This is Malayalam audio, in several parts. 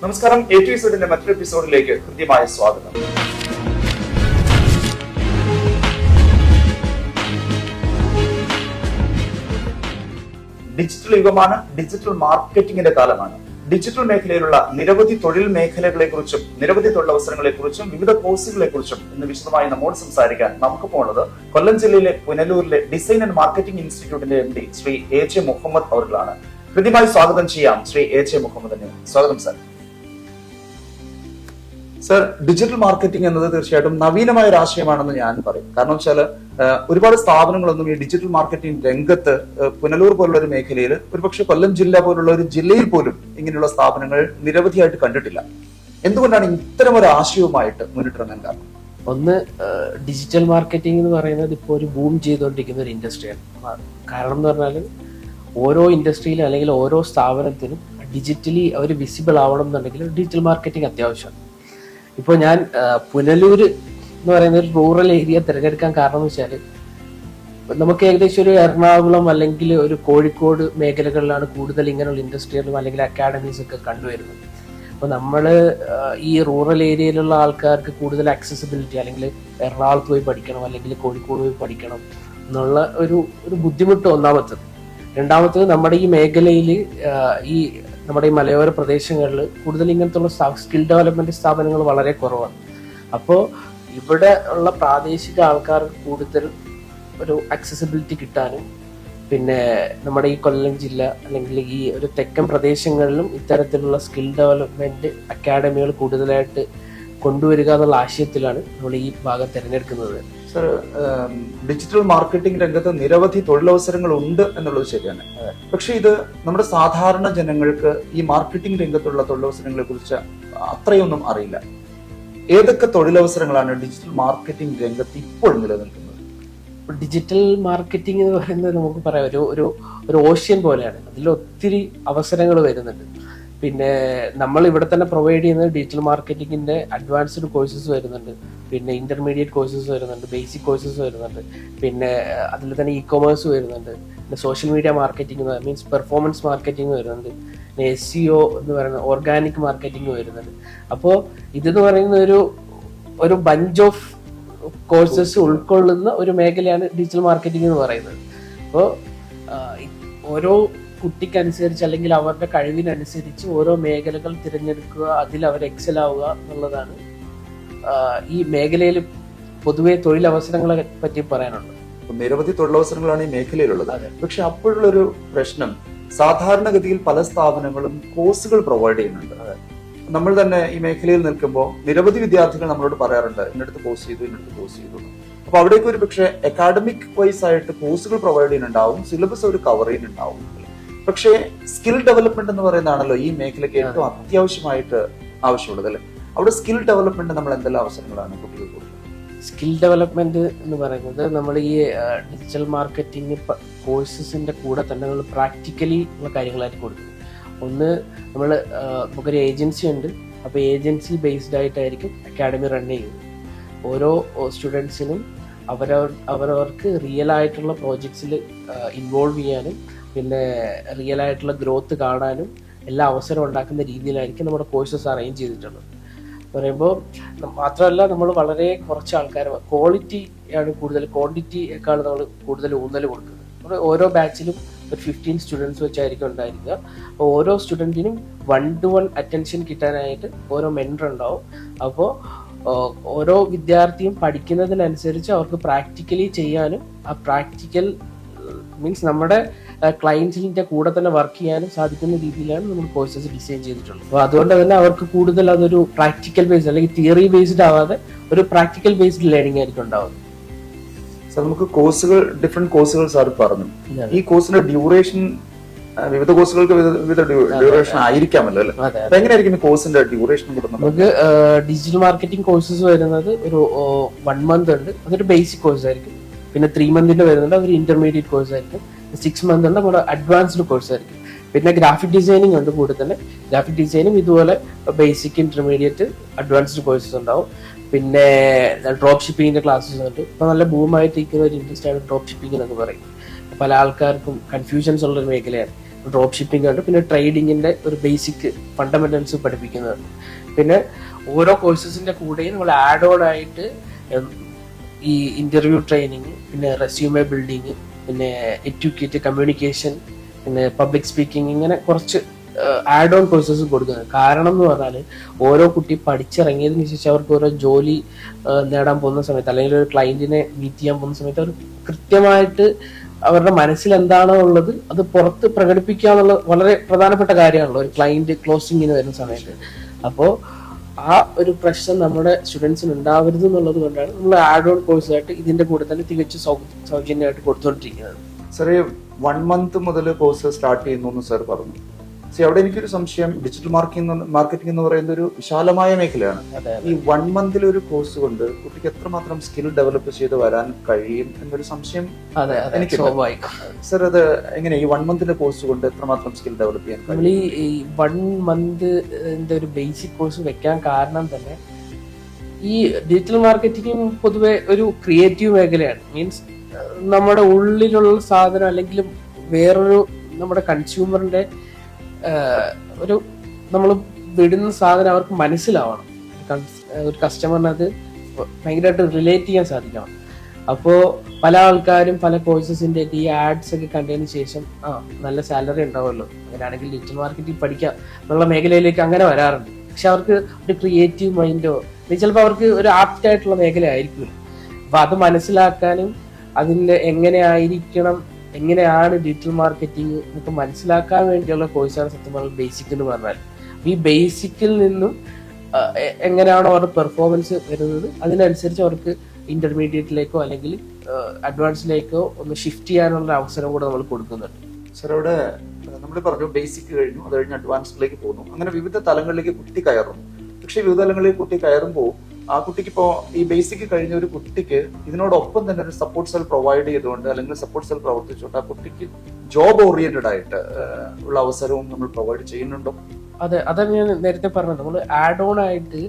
നമസ്കാരം. A to Z മറ്റൊരു എപ്പിസോഡിലേക്ക് കൃത്യമായ സ്വാഗതം. ഡിജിറ്റൽ യുഗമാണ്, ഡിജിറ്റൽ മാർക്കറ്റിംഗിന്റെ കാലമാണ്. ഡിജിറ്റൽ മേഖലയിലുള്ള നിരവധി തൊഴിൽ മേഖലകളെക്കുറിച്ചും നിരവധി തൊഴിലവസരങ്ങളെക്കുറിച്ചും വിവിധ കോഴ്സുകളെക്കുറിച്ചും ഇന്ന് വിശദമായി നമ്മോട് സംസാരിക്കാൻ നമുക്ക് പോകുന്നത് കൊല്ലം ജില്ലയിലെ പുനലൂരിലെ ഡിസൈൻ ആൻഡ് മാർക്കറ്റിംഗ് ഇൻസ്റ്റിറ്റ്യൂട്ടിന്റെ MD ശ്രീ A.J. മുഹമ്മദ് അവർകളാണ്. കൃത്യമായി സ്വാഗതം ചെയ്യാം ശ്രീ A.J. മുഹമ്മദിനെ. സ്വാഗതം സർ. സർ, ഡിജിറ്റൽ മാർക്കറ്റിംഗ് എന്നത് തീർച്ചയായിട്ടും നവീനമായ ഒരു ആശയമാണെന്ന് ഞാൻ പറയും. കാരണം വെച്ചാൽ ഒരുപാട് സ്ഥാപനങ്ങളൊന്നും ഈ ഡിജിറ്റൽ മാർക്കറ്റിംഗ് രംഗത്ത് പുനലൂർ പോലുള്ള ഒരു മേഖലയിൽ, ഒരുപക്ഷെ കൊല്ലം ജില്ല പോലുള്ള ഒരു ജില്ലയിൽ പോലും ഇങ്ങനെയുള്ള സ്ഥാപനങ്ങൾ നിരവധിയായിട്ട് കണ്ടിട്ടില്ല. എന്തുകൊണ്ടാണ് ഇത്തരം ഒരു ആശയവുമായിട്ട് മുന്നിട്ടിറങ്ങാൻ കാരണം? ഒന്ന്, ഡിജിറ്റൽ മാർക്കറ്റിംഗ് എന്ന് പറയുന്നത് ഇപ്പോൾ ഒരു ബൂം ചെയ്തുകൊണ്ടിരിക്കുന്ന ഒരു ഇൻഡസ്ട്രിയാണ്. കാരണം എന്ന് പറഞ്ഞാൽ ഓരോ ഇൻഡസ്ട്രിയിലും അല്ലെങ്കിൽ ഓരോ സ്ഥാപനത്തിനും ഡിജിറ്റലി അവർ വിസിബിൾ ആവണം എന്നുണ്ടെങ്കിൽ ഡിജിറ്റൽ മാർക്കറ്റിംഗ് അത്യാവശ്യമാണ്. ഇപ്പോൾ ഞാൻ പുനലൂർ എന്ന് പറയുന്ന ഒരു റൂറൽ ഏരിയ തിരഞ്ഞെടുക്കാൻ കാരണം എന്ന് വെച്ചാൽ നമുക്ക് ഏകദേശം ഒരു എറണാകുളം അല്ലെങ്കിൽ ഒരു കോഴിക്കോട് മേഖലകളിലാണ് കൂടുതൽ ഇങ്ങനെയുള്ള ഇൻഡസ്ട്രികളും അല്ലെങ്കിൽ അക്കാഡമീസ് ഒക്കെ കണ്ടുവരുന്നത്. അപ്പോൾ നമ്മൾ ഈ റൂറൽ ഏരിയയിലുള്ള ആൾക്കാർക്ക് കൂടുതൽ ആക്സസിബിലിറ്റി, അല്ലെങ്കിൽ എറണാകുളത്ത് പോയി പഠിക്കണം അല്ലെങ്കിൽ കോഴിക്കോട് പോയി പഠിക്കണം എന്നുള്ള ഒരു ബുദ്ധിമുട്ട് ഒന്നാമത്തത്. രണ്ടാമത്തത്, നമ്മുടെ ഈ മേഖലയിൽ നമ്മുടെ ഈ മലയോര പ്രദേശങ്ങളിൽ കൂടുതൽ ഇങ്ങനത്തുള്ള സ്കിൽ ഡെവലപ്മെന്റ് സ്ഥാപനങ്ങൾ വളരെ കുറവാണ്. അപ്പോൾ ഇവിടെ ഉള്ള പ്രാദേശിക ആൾക്കാർക്ക് കൂടുതൽ ഒരു ആക്സസിബിലിറ്റി കിട്ടാനും, പിന്നെ നമ്മുടെ ഈ കൊല്ലം ജില്ല അല്ലെങ്കിൽ ഈ ഒരു തെക്കൻ പ്രദേശങ്ങളിലും ഇത്തരത്തിലുള്ള സ്കിൽ ഡെവലപ്മെന്റ് അക്കാഡമികൾ കൂടുതലായിട്ട് കൊണ്ടുവരിക എന്നുള്ള ആശയത്തിലാണ് നമ്മൾ ഈ ഭാഗം തിരഞ്ഞെടുക്കുന്നത്. സർ, ഡിജിറ്റൽ മാർക്കറ്റിംഗ് രംഗത്ത് നിരവധി തൊഴിലവസരങ്ങൾ ഉണ്ട് എന്നുള്ളത് ശരിയാണ്. പക്ഷെ ഇത് നമ്മുടെ സാധാരണ ജനങ്ങൾക്ക് ഈ മാർക്കറ്റിംഗ് രംഗത്തുള്ള തൊഴിലവസരങ്ങളെ കുറിച്ച് അത്രയൊന്നും അറിയില്ല. ഏതൊക്കെ തൊഴിലവസരങ്ങളാണ് ഡിജിറ്റൽ മാർക്കറ്റിംഗ് രംഗത്ത് ഇപ്പോൾ നിലനിൽക്കുന്നത്? ഡിജിറ്റൽ മാർക്കറ്റിംഗ് എന്ന് പറയുന്നത് നമുക്ക് പറയാം ഒരു ഓഷ്യൻ പോലെയാണ്. അതിൽ ഒത്തിരി അവസരങ്ങൾ വരുന്നുണ്ട്. പിന്നെ നമ്മൾ ഇവിടെ തന്നെ പ്രൊവൈഡ് ചെയ്യുന്നത് ഡിജിറ്റൽ മാർക്കറ്റിംഗിന്റെ അഡ്വാൻസ്ഡ് കോഴ്സസ് വരുന്നുണ്ട്, പിന്നെ ഇന്റർമീഡിയറ്റ് കോഴ്സസ് വരുന്നുണ്ട്, ബേസിക് കോഴ്സസ് വരുന്നുണ്ട്, പിന്നെ അതിൽ തന്നെ ഇ-കൊമേഴ്സ് വരുന്നുണ്ട്, പിന്നെ social media marketing means performance marketing വരുന്നുണ്ട്, പിന്നെ SEO എന്ന് പറയുന്ന ഓർഗാനിക് മാർക്കറ്റിംഗ് വരുന്നുണ്ട്. അപ്പോൾ ഇതെന്ന് പറയുന്ന ഒരു ബഞ്ച് ഓഫ് കോഴ്സസ് ഉൾക്കൊള്ളുന്ന ഒരു മേഖലയാണ് ഡിജിറ്റൽ മാർക്കറ്റിംഗ് എന്ന് പറയുന്നത്. അപ്പോൾ ഓരോ കുട്ടിക്കനുസരിച്ച് അല്ലെങ്കിൽ അവരുടെ കഴിവിനനുസരിച്ച് ഓരോ മേഖലകൾ തിരഞ്ഞെടുക്കുക, അതിൽ അവർ എക്സൽ ആവുക എന്നുള്ളതാണ് ഈ മേഖലയിൽ പൊതുവെ തൊഴിലവസരങ്ങളെ പറ്റി പറയാനുള്ളത്. നിരവധി തൊഴിലവസരങ്ങളാണ് ഈ മേഖലയിലുള്ളത്. പക്ഷെ അപ്പോഴുള്ളൊരു പ്രശ്നം, സാധാരണഗതിയിൽ പല സ്ഥാപനങ്ങളും കോഴ്സുകൾ പ്രൊവൈഡ് ചെയ്യുന്നുണ്ട്. നമ്മൾ തന്നെ ഈ മേഖലയിൽ നിൽക്കുമ്പോൾ നിരവധി വിദ്യാർത്ഥികൾ നമ്മളോട് പറയാറുണ്ട്, ഇന്നടുത്ത് കോഴ്സ് ചെയ്തു. അപ്പൊ അവിടേക്ക് ഒരു പക്ഷെ അക്കാഡമിക് വൈസ് ആയിട്ട് കോഴ്സുകൾ പ്രൊവൈഡ് ചെയ്യുന്നുണ്ടാവും, സിലബസ് അവർ കവർ ചെയ്യുന്നുണ്ടാവും. പക്ഷേ സ്കിൽ ഡെവലപ്മെന്റ് എന്ന് പറയുന്നതാണല്ലോ ഈ മേഖലയ്ക്ക് ഏറ്റവും അത്യാവശ്യമായിട്ട് ആവശ്യമുള്ളത്, അല്ലെ? അവിടെ സ്കിൽ ഡെവലപ്മെന്റ് നമ്മൾ എന്തെല്ലാം അവസരങ്ങളാണ് കുട്ടികൾക്ക് കൊടുക്കുന്നത്? സ്കിൽ ഡെവലപ്മെന്റ് എന്ന് പറയുന്നത് നമ്മൾ ഈ ഡിജിറ്റൽ മാർക്കറ്റിംഗ് കോഴ്സസിന്റെ കൂടെ തന്നെ നമ്മൾ പ്രാക്ടിക്കലി ഉള്ള കാര്യങ്ങളായിട്ട് കൊടുക്കും. ഒന്ന്, നമുക്കൊരു ഏജൻസി ഉണ്ട്. അപ്പോൾ ഏജൻസി ബേസ്ഡ് ആയിട്ടായിരിക്കും അക്കാഡമി റൺ ചെയ്യുന്നത്. ഓരോ സ്റ്റുഡൻസിനും അവരവർക്ക് റിയൽ ആയിട്ടുള്ള പ്രോജക്ട്സിൽ ഇൻവോൾവ് ചെയ്യാനും പിന്നെ റിയൽ ആയിട്ടുള്ള ഗ്രോത്ത് കാണാനും എല്ലാ അവസരം ഉണ്ടാക്കുന്ന രീതിയിലായിരിക്കും നമ്മുടെ കോഴ്സസ് അറേഞ്ച് ചെയ്തിട്ടുള്ളത്. പറയുമ്പോൾ മാത്രമല്ല, നമ്മൾ വളരെ കുറച്ച് ആൾക്കാർ, ക്വാളിറ്റി ആണ് കൂടുതൽ, ക്വാണ്ടിറ്റിയേക്കാൾ നമ്മൾ കൂടുതൽ ഊന്നൽ കൊടുക്കുന്നത്. ഓരോ ബാച്ചിലും ഒരു 15 സ്റ്റുഡൻസ് വെച്ചായിരിക്കും ഉണ്ടായിരിക്കുക. അപ്പോൾ ഓരോ സ്റ്റുഡൻറ്റിനും 1-to-1 അറ്റൻഷൻ കിട്ടാനായിട്ട് ഓരോ മെൻറ്റർ ഉണ്ടാവും. അപ്പോൾ ഓരോ വിദ്യാർത്ഥിയും പഠിക്കുന്നതിനനുസരിച്ച് അവർക്ക് പ്രാക്ടിക്കലി ചെയ്യാനും, ആ പ്രാക്ടിക്കൽ മീൻസ് നമ്മുടെ ക്ലയൻസിന്റെ കൂടെ തന്നെ വർക്ക് ചെയ്യാനും സാധിക്കുന്ന രീതിയിലാണ് നമ്മൾ കോഴ്സസ് ഡിസൈൻ ചെയ്തിട്ടുള്ളത്. അപ്പോൾ അതുകൊണ്ട് തന്നെ അവർക്ക് കൂടുതൽ അതൊരു പ്രാക്ടിക്കൽ ബേസ്ഡ് അല്ലെങ്കിൽ തിയറി ബേസ്ഡ് ആവാതെ ഒരു പ്രാക്ടിക്കൽ ബേസ്ഡ് ലേണിംഗ് ആയിരിക്കും ഉണ്ടാവുന്നത്. സാർ, നമുക്ക് കോഴ്സുകൾ, ഡിഫറെന്റ് കോഴ്സുകൾ സാർ പറഞ്ഞു. ഈ കോഴ്സിന്റെ ഡ്യൂറേഷൻ, വിവിധ കോഴ്സുകൾക്ക് വിവിധ ഡ്യൂറേഷൻ ആയിരിക്കാമല്ലോ, അല്ലെ? അപ്പൊ എങ്ങനെയായിരിക്കും കോഴ്സിന്റെ ഡ്യൂറേഷൻ? നമുക്ക് ഡിജിറ്റൽ മാർക്കറ്റിംഗ് കോഴ്സസ് വരുന്നത് ഒരു 1 month ഉണ്ട്, അതൊരു ബേസിക് കോഴ്സ് ആയിരിക്കും. പിന്നെ 3 monthന്റെ വരുന്നുണ്ട്, അതൊരു ഇന്റർമീഡിയറ്റ് കോഴ്സ് ആയിരിക്കും. 6 month ഉണ്ട്, നമ്മുടെ അഡ്വാൻസ്ഡ് കോഴ്സ് ആയിരിക്കും. പിന്നെ ഗ്രാഫിക് ഡിസൈനിങ് ഉണ്ട്. കൂടെ തന്നെ ഗ്രാഫിക് ഡിസൈനിങ് ഇതുപോലെ ബേസിക്, ഇന്റർമീഡിയറ്റ്, അഡ്വാൻസ്ഡ് കോഴ്സസ് ഉണ്ടാവും. പിന്നെ ഡ്രോപ്പ് ഷിപ്പിങ്ങിന്റെ ക്ലാസ്സസ് ഉണ്ട്. ഇപ്പൊ നല്ല ബൂമായിട്ടിരിക്കുന്ന ഒരു ഇൻഡസ്ട്രി ആണ് ഡ്രോപ്പ് ഷിപ്പിംഗ് എന്ന് പറയും. പല ആൾക്കാർക്കും കൺഫ്യൂഷൻസ് ഉള്ള ഒരു മേഖലയാണ്. ഡ്രോപ്പ് ഷിപ്പിംഗ് ഉണ്ട്, പിന്നെ ട്രേഡിങ്ങിന്റെ ഒരു ബേസിക് ഫണ്ടമെന്റൽസ് പഠിപ്പിക്കുന്നുണ്ട്. പിന്നെ ഓരോ കോഴ്സസിന്റെ കൂടെയും നമ്മൾ ആഡ് ഓൺ ആയിട്ട് ഈ ഇന്റർവ്യൂ ട്രെയിനിങ്, പിന്നെ റെസ്യൂമെ ബിൽഡിങ്, പിന്നെ എഡ്യൂക്കേറ്റ് കമ്മ്യൂണിക്കേഷൻ, പിന്നെ പബ്ലിക് സ്പീക്കിംഗ്, ഇങ്ങനെ കുറച്ച് ആഡ് ഓൺ കോഴ്സസ് കൊടുക്കുന്നത്. കാരണം എന്ന് പറഞ്ഞാൽ ഓരോ കുട്ടി പഠിച്ചിറങ്ങിയതിനു ശേഷം അവർക്ക് ഓരോ ജോലി നേടാൻ പോകുന്ന സമയത്ത്, അല്ലെങ്കിൽ ഒരു ക്ലയന്റിനെ മീറ്റ് ചെയ്യാൻ പോകുന്ന സമയത്ത് അവർ കൃത്യമായിട്ട് അവരുടെ മനസ്സിൽ എന്താണോ ഉള്ളത് അത് പുറത്ത് പ്രകടിപ്പിക്കുക എന്നുള്ളത് വളരെ പ്രധാനപ്പെട്ട കാര്യമാണല്ലോ ഒരു ക്ലയന്റ് ക്ലോസിങ്ങിന് വരുന്ന സമയത്ത്. അപ്പോൾ ആ ഒരു പ്രശ്നം നമ്മുടെ സ്റ്റുഡൻസിന് ഉണ്ടാവരുത് എന്നുള്ളത് കൊണ്ടാണ് നമ്മൾ ആഡ് ഓൺ കോഴ്സായിട്ട് ഇതിന്റെ കൂടെ തന്നെ തികച്ചും സൗജന്യമായിട്ട് കൊടുത്തുകൊണ്ടിരിക്കുന്നത്. സാറേ 1 month മുതൽ കോഴ്സ് സ്റ്റാർട്ട് ചെയ്യുന്നു എന്ന് സാർ പറഞ്ഞു. അവിടെ എനിക്കൊരു സംശയം, ഡിജിറ്റൽ മാർക്കറ്റിംഗ് എന്ന് പറയുന്ന ഒരു വിശാലമായ മേഖലയാണ്. ഈ 1 month ഒരു കോഴ്സ് കൊണ്ട് കുട്ടിക്ക് എത്രമാത്രം സ്കിൽ ഡെവലപ്പ് ചെയ്ത് വരാൻ കഴിയും എന്നൊരു സംശയം എനിക്ക്. സാർ അത് എങ്ങനെ ഈ 1 month കോഴ്സ് കൊണ്ട് എത്രമാത്രം സ്കിൽ ഡെവലപ്പ് ചെയ്യാൻ കഴിയും? നമ്മൾ ഈ 1 month ഒരു ബേസിക് കോഴ്സ് വെക്കാൻ കാരണം തന്നെ ഈ ഡിജിറ്റൽ മാർക്കറ്റിംഗ് പൊതുവെ ഒരു ക്രിയേറ്റീവ് മേഖലയാണ്. മീൻസ് നമ്മുടെ ഉള്ളിലുള്ള സാധനം അല്ലെങ്കിൽ വേറൊരു നമ്മുടെ കൺസ്യൂമറിന്റെ ഒരു നമ്മൾ വിടുന്ന സാധനം അവർക്ക് മനസ്സിലാവണം. ഒരു കസ്റ്റമറിന് അത് ഭയങ്കരമായിട്ട് റിലേറ്റ് ചെയ്യാൻ സാധിക്കണം. അപ്പോൾ പല ആൾക്കാരും പല കോഴ്സസിന്റെ ഈ ആഡ്സ് ഒക്കെ കണ്ടതിന് ശേഷം നല്ല സാലറി ഉണ്ടാവുമല്ലോ, അങ്ങനെയാണെങ്കിൽ ഡിജിറ്റൽ മാർക്കറ്റിംഗ് പഠിക്കാം എന്നുള്ള മേഖലയിലേക്ക് അങ്ങനെ വരാറുണ്ട്. പക്ഷെ അവർക്ക് ഒരു ക്രിയേറ്റീവ് മൈൻഡോ ചിലപ്പോൾ അവർക്ക് ഒരു ആപ്റ്റ് ആയിട്ടുള്ള മേഖല ആയിരിക്കും. അപ്പൊ അത് മനസ്സിലാക്കാനും അതിന്റെ എങ്ങനെയാണ് ഡിജിറ്റൽ മാർക്കറ്റിംഗ് എന്നൊക്കെ മനസ്സിലാക്കാൻ വേണ്ടിയുള്ള കോഴ്സാണ് സത്യം പറഞ്ഞാൽ ബേസിക് എന്ന് പറഞ്ഞാൽ. ഈ ബേസിക്കിൽ നിന്നും എങ്ങനെയാണോ അവരുടെ പെർഫോമൻസ് വരുന്നത് അതിനനുസരിച്ച് അവർക്ക് ഇന്റർമീഡിയറ്റിലേക്കോ അല്ലെങ്കിൽ അഡ്വാൻസിലേക്കോ ഒന്ന് ഷിഫ്റ്റ് ചെയ്യാനുള്ള അവസരം കൂടെ നമ്മൾ കൊടുക്കുന്നുണ്ട്. സാർ അവിടെ നമ്മൾ പറഞ്ഞു ബേസിക് കഴിഞ്ഞു, അത് കഴിഞ്ഞ് അഡ്വാൻസിലേക്ക് പോകുന്നു, അങ്ങനെ വിവിധ തലങ്ങളിലേക്ക് കുട്ടി കയറുന്നു. പക്ഷേ വിവിധ തലങ്ങളിലേക്ക് കുട്ടി കയറുമ്പോൾ ആ കുട്ടിക്ക് ഇപ്പോൾ ഈ ബേസിക് കഴിഞ്ഞ ഒരു കുട്ടിക്ക് ഇതിനോടൊപ്പം തന്നെ ഒരു സപ്പോർട്ട് സെൽ പ്രൊവൈഡ് ചെയ്തുകൊണ്ട് അല്ലെങ്കിൽ സപ്പോർട്ട് സെൽ പ്രവർത്തിച്ചുകൊണ്ട് ആ കുട്ടിക്ക് ജോബ് ഓറിയന്റഡ് ആയിട്ട് ഉള്ള അവസരവും നമ്മൾ പ്രൊവൈഡ് ചെയ്യുന്നുണ്ടോ? അതാണ് ഞാൻ നേരത്തെ പറഞ്ഞത്. നമ്മൾ ആഡ് ഓൺ ആയിട്ട്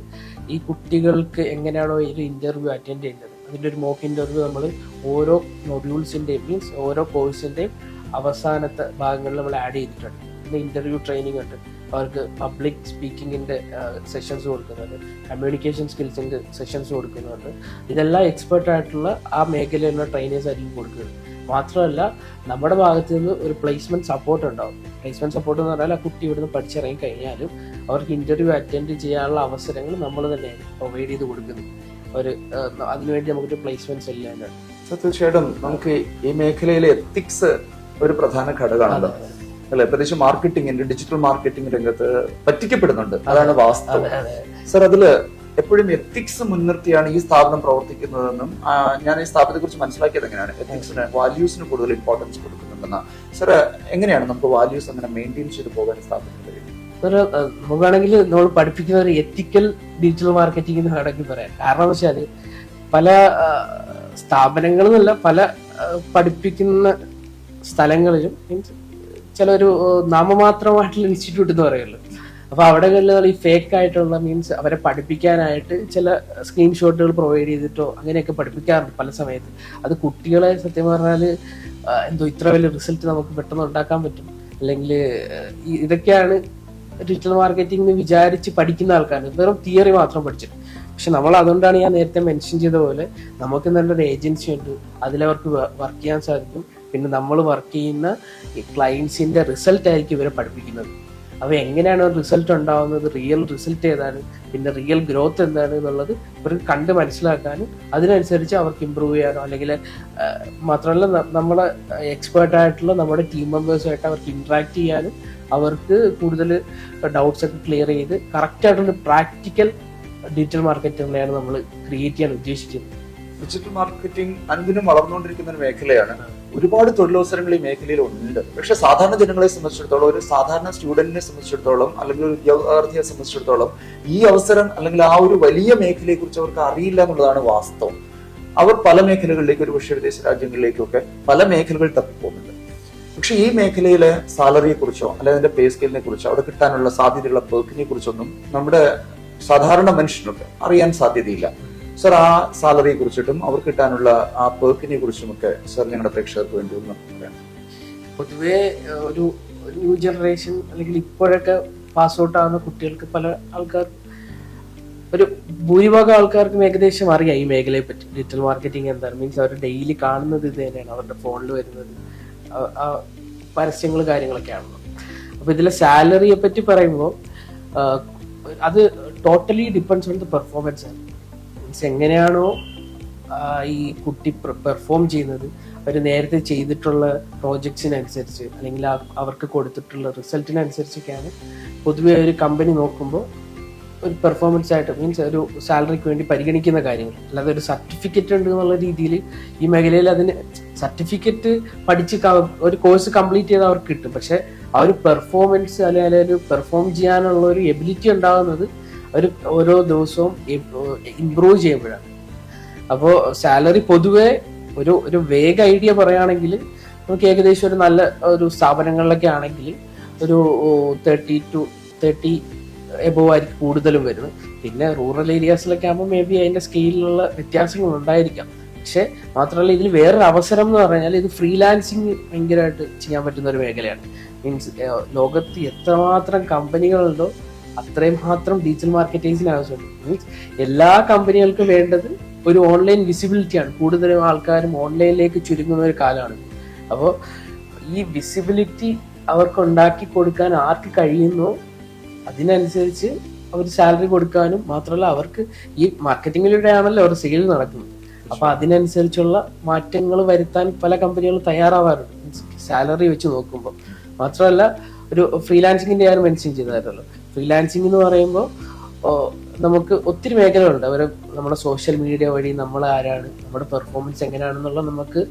ഈ കുട്ടികൾക്ക് എങ്ങനെയാണോ ഈ ഒരു ഇന്റർവ്യൂ അറ്റൻഡ് ചെയ്യുന്നത് അതിന്റെ ഒരു മോക്ക് ഇന്റർവ്യൂ നമ്മൾ ഓരോ മൊഡ്യൂൾസിന്റെയും മീൻസ് ഓരോ കോഴ്സിന്റെയും അവസാനത്തെ ഭാഗങ്ങളിൽ നമ്മൾ ആഡ് ചെയ്തിട്ടുണ്ട്. പിന്നെ ഇന്റർവ്യൂ ട്രെയിനിങ് ഉണ്ട്, അവർക്ക് പബ്ലിക് സ്പീക്കിങ്ങിന്റെ സെഷൻസ് കൊടുക്കുന്നുണ്ട്, കമ്മ്യൂണിക്കേഷൻ സ്കിൽസിന്റെ സെഷൻസ് കൊടുക്കുന്നുണ്ട്. ഇതെല്ലാം എക്സ്പെർട്ട് ആയിട്ടുള്ള ആ മേഖലയിലുള്ള ട്രെയിനേഴ്സ് ആയിരിക്കും കൊടുക്കുന്നത്. മാത്രമല്ല നമ്മുടെ ഭാഗത്ത് നിന്ന് ഒരു പ്ലേസ്മെന്റ് സപ്പോർട്ട് ഉണ്ടാവും. പ്ലേസ്മെന്റ് സപ്പോർട്ട് എന്ന് പറഞ്ഞാൽ ആ കുട്ടി ഇവിടുന്ന് പഠിച്ചിറങ്ങി കഴിഞ്ഞാലും അവർക്ക് ഇന്റർവ്യൂ അറ്റൻഡ് ചെയ്യാനുള്ള അവസരങ്ങൾ നമ്മൾ തന്നെയാണ് പ്രൊവൈഡ് ചെയ്ത് കൊടുക്കുന്നത്. അതിനുവേണ്ടി നമുക്കൊരു പ്ലേസ്മെന്റ് സെല്ലാണ്. തീർച്ചയായിട്ടും നമുക്ക് ഈ മേഖലയിലെ എത്തിക്സ് ഒരു പ്രധാന ഘടകമാണല്ലോ അല്ലെ? പ്രത്യേകിച്ച് മാർക്കറ്റിംഗിന്റെ ഡിജിറ്റൽ മാർക്കറ്റിംഗ് രംഗത്ത് പറ്റിക്കപ്പെടുന്നുണ്ട്, അതാണ് വാസ്തവം. സർ, അതില് എപ്പോഴും എത്തിക്സ് മുൻനിർത്തിയാണ് ഈ സ്ഥാപനം പ്രവർത്തിക്കുന്നതെന്നും ഞാൻ ഈ സ്ഥാപനത്തെ കുറിച്ച് മനസ്സിലാക്കിയത് എങ്ങനെയാണ് എത്തിക്സിന് വാല്യൂസിന് കൂടുതൽ ഇമ്പോർട്ടൻസ് കൊടുക്കുന്നുണ്ടെന്ന. സർ, എങ്ങനെയാണ് നമുക്ക് വാല്യൂസ് അങ്ങനെ മെയിൻറ്റെയിൻ ചെയ്ത് പോകാൻ സ്ഥാപനത്തിന് കഴിയും? നമുക്കാണെങ്കിൽ നമ്മൾ പഠിപ്പിക്കുന്ന ഒരു എത്തിക്കൽ ഡിജിറ്റൽ മാർക്കറ്റിംഗ് എന്ന് വേണമെങ്കിൽ പറയാം. കാരണം എന്ന് വെച്ചാൽ പല സ്ഥാപനങ്ങളിലല്ല പല പഠിപ്പിക്കുന്ന സ്ഥലങ്ങളിലും മീൻസ് ചില ഒരു നാമമാത്രമായിട്ടുള്ള ഇൻസ്റ്റിറ്റ്യൂട്ട് എന്ന് പറയുമല്ലോ. അപ്പൊ അവിടെകളിൽ ഈ ഫേക്ക് ആയിട്ടുള്ള മീൻസ് അവരെ പഠിപ്പിക്കാനായിട്ട് ചില സ്ക്രീൻഷോട്ടുകൾ പ്രൊവൈഡ് ചെയ്തിട്ടോ അങ്ങനെയൊക്കെ പഠിപ്പിക്കാറുണ്ട് പല സമയത്ത്. അത് കുട്ടികളെ സത്യം പറഞ്ഞാൽ ഇത്ര വലിയ റിസൾട്ട് നമുക്ക് പെട്ടെന്ന് ഉണ്ടാക്കാൻ പറ്റും, അല്ലെങ്കിൽ ഇതൊക്കെയാണ് ഡിജിറ്റൽ മാർക്കറ്റിംഗ് എന്ന് വിചാരിച്ച് പഠിക്കുന്ന ആൾക്കാർ വെറും തിയറി മാത്രം പഠിച്ചിട്ട്. പക്ഷെ നമ്മൾ അതുകൊണ്ടാണ് ഞാൻ നേരത്തെ മെൻഷൻ ചെയ്ത പോലെ നമുക്ക് നല്ലൊരു ഏജൻസി ഉണ്ട്, അതിലവർക്ക് വർക്ക് ചെയ്യാൻ സാധിക്കും. പിന്നെ നമ്മൾ വർക്ക് ചെയ്യുന്ന ഈ ക്ലയൻസിന്റെ റിസൾട്ട് ആയിരിക്കും ഇവരെ പഠിപ്പിക്കുന്നത്. അപ്പോൾ എങ്ങനെയാണ് ഒരു റിസൾട്ട് ഉണ്ടാവുന്നത്, റിയൽ റിസൾട്ട് ഏതാണ്, പിന്നെ റിയൽ ഗ്രോത്ത് എന്താണ് എന്നുള്ളത് ഇവർക്ക് കണ്ട് മനസ്സിലാക്കാനും അതിനനുസരിച്ച് അവർക്ക് ഇമ്പ്രൂവ് ചെയ്യാനോ അല്ലെങ്കിൽ മാത്രമല്ല നമ്മളെ എക്സ്പേർട്ടായിട്ടുള്ള നമ്മുടെ ടീം മെമ്പേഴ്സുമായിട്ട് അവർക്ക് ഇന്ററാക്ട് ചെയ്യാനും അവർക്ക് കൂടുതൽ ഡൗട്ട്സ് ഒക്കെ ക്ലിയർ ചെയ്ത് കറക്റ്റായിട്ടുള്ള പ്രാക്ടിക്കൽ ഡിജിറ്റൽ മാർക്കറ്റിംഗിനെയാണ് നമ്മൾ ക്രിയേറ്റ് ചെയ്യാൻ ഉദ്ദേശിക്കുന്നത്. ഡിജിറ്റൽ മാർക്കറ്റിംഗ് അനുദിനം വളർന്നുകൊണ്ടിരിക്കുന്ന ഒരു മേഖലയാണ്. ഒരുപാട് തൊഴിലവസരങ്ങൾ ഈ മേഖലയിൽ ഉണ്ട്. പക്ഷെ സാധാരണ ജനങ്ങളെ സംബന്ധിച്ചിടത്തോളം, ഒരു സാധാരണ സ്റ്റുഡന്റിനെ സംബന്ധിച്ചിടത്തോളം അല്ലെങ്കിൽ ഒരു ഉദ്യോഗാർത്ഥിയെ സംബന്ധിച്ചിടത്തോളം ഈ അവസരം അല്ലെങ്കിൽ ആ ഒരു വലിയ മേഖലയെ കുറിച്ച് അവർക്ക് അറിയില്ല എന്നുള്ളതാണ് വാസ്തവം. അവർ പല മേഖലകളിലേക്ക്, ഒരു പക്ഷേ വിദേശ രാജ്യങ്ങളിലേക്കൊക്കെ പല മേഖലകൾ തപ്പിപ്പോകുന്നുണ്ട്. പക്ഷെ ഈ മേഖലയിലെ സാലറിയെ കുറിച്ചോ അല്ലെങ്കിൽ അതിന്റെ പേ സ്കെയിലിനെ കുറിച്ചോ അവിടെ കിട്ടാനുള്ള സാധ്യതയുള്ള പെർക്കിനെ കുറിച്ചൊന്നും നമ്മുടെ സാധാരണ മനുഷ്യർക്ക് അറിയാൻ സാധ്യതയില്ല. സർ, ആ സാലറിയെ കുറിച്ചിട്ടും അവർ കിട്ടാനുള്ള ആ പെർക്കിനെ കുറിച്ചുമൊക്കെ സർ ഞങ്ങളുടെ പ്രേക്ഷകർക്ക് വേണ്ടി ഒന്ന് പറയാം. പൊതുവെ ഒരു ന്യൂ ജനറേഷൻ അല്ലെങ്കിൽ ഇപ്പോഴൊക്കെ പാസ് ഔട്ട് ആവുന്ന കുട്ടികൾക്ക് പല ആൾക്കാർ ഒരു ഭൂരിഭാഗം ആൾക്കാർക്കും ഏകദേശം അറിയാം ഈ മേഖലയെ പറ്റി. ഡിജിറ്റൽ മാർക്കറ്റിംഗ് എന്താണ്, മീൻസ് അവർ ഡെയിലി കാണുന്നത് ഇത് തന്നെയാണ്, അവരുടെ ഫോണിൽ വരുന്നത് പരസ്യങ്ങൾ കാര്യങ്ങളൊക്കെയാണല്ലോ. അപ്പൊ ഇതിലെ സാലറിയെ പറ്റി പറയുമ്പോൾ അത് totally depends on the performance ആണ്. മീൻസ് എങ്ങനെയാണോ ഈ കുട്ടി പെർഫോം ചെയ്യുന്നത്, അവർ നേരത്തെ ചെയ്തിട്ടുള്ള പ്രോജക്ട്സിനനുസരിച്ച് അല്ലെങ്കിൽ അവർക്ക് കൊടുത്തിട്ടുള്ള റിസൾട്ടിനനുസരിച്ചൊക്കെയാണ് പൊതുവെ ഒരു കമ്പനി നോക്കുമ്പോൾ ഒരു പെർഫോമൻസ് ആയിട്ട്, മീൻസ് ഒരു സാലറിക്ക് വേണ്ടി പരിഗണിക്കുന്ന കാര്യങ്ങൾ. അല്ലാതെ ഒരു സർട്ടിഫിക്കറ്റ് ഉണ്ട് എന്നുള്ള രീതിയിൽ ഈ മേഖലയിൽ അതിന് സർട്ടിഫിക്കറ്റ് പഠിച്ച് ഒരു കോഴ്സ് കംപ്ലീറ്റ് ചെയ്ത് അവർക്ക് കിട്ടും. പക്ഷെ ആ ഒരു പെർഫോമൻസ് അല്ലെങ്കിൽ ഒരു പെർഫോം ചെയ്യാനുള്ള ഒരു എബിലിറ്റി ഉണ്ടാകുന്നത് അവർ ഓരോ ദിവസവും ഇംപ്രൂവ് ചെയ്യുമ്പോഴാണ്. അപ്പോൾ സാലറി പൊതുവെ ഒരു വേഗ ഐഡിയ പറയുകയാണെങ്കിൽ നമുക്ക് ഏകദേശം ഒരു നല്ല ഒരു സ്ഥാപനങ്ങളിലൊക്കെ ആണെങ്കിൽ ഒരു 30 എബോവ് ആയിരിക്കും കൂടുതലും വരുന്നത്. പിന്നെ റൂറൽ ഏരിയാസിലൊക്കെ ആകുമ്പോൾ മേ ബി അതിന്റെ സ്കെയിലിലുള്ള വ്യത്യാസങ്ങൾ ഉണ്ടായിരിക്കാം. പക്ഷെ മാത്രമല്ല ഇതിൽ വേറൊരു അവസരം എന്ന് പറഞ്ഞാൽ ഇത് ഫ്രീലാൻസിങ് ഭയങ്കരമായിട്ട് ചെയ്യാൻ പറ്റുന്ന ഒരു മേഖലയാണ്. മീൻസ് ലോകത്ത് എത്രമാത്രം കമ്പനികളുണ്ടോ അത്രയും മാത്രം ഡിജിറ്റൽ മാർക്കറ്റേഴ്സിന് ആവശ്യമുണ്ട്. മീൻസ് എല്ലാ കമ്പനികൾക്കും വേണ്ടത് ഒരു ഓൺലൈൻ വിസിബിലിറ്റിയാണ്. കൂടുതലും ആൾക്കാരും ഓൺലൈനിലേക്ക് ചുരുങ്ങുന്ന ഒരു കാലമാണ്. അപ്പോൾ ഈ വിസിബിലിറ്റി അവർക്ക് ഉണ്ടാക്കി കൊടുക്കാൻ ആർക്ക് കഴിയുന്നോ അതിനനുസരിച്ച് അവർ സാലറി കൊടുക്കാനും മാത്രമല്ല അവർക്ക് ഈ മാർക്കറ്റിങ്ങിലൂടെ ആണല്ലോ അവർ സെയിൽ നടക്കുന്നത്. അപ്പൊ അതിനനുസരിച്ചുള്ള മാറ്റങ്ങൾ വരുത്താൻ പല കമ്പനികളും തയ്യാറാവാറുണ്ട് സാലറി വെച്ച് നോക്കുമ്പോൾ. മാത്രമല്ല ഒരു ഫ്രീലാൻസിങ്ങിന്റെ ഞാൻ മെൻഷൻ ചെയ്തായിരുന്നല്ലോ. ഫ്രീലാൻസിങ് എന്ന് പറയുമ്പോൾ നമുക്ക് ഒത്തിരി മേഖലകളുണ്ട്. അവർ നമ്മുടെ സോഷ്യൽ മീഡിയ വഴി നമ്മൾ ആരാണ്, നമ്മുടെ പെർഫോമൻസ് എങ്ങനെയാണെന്നുള്ള നമുക്ക്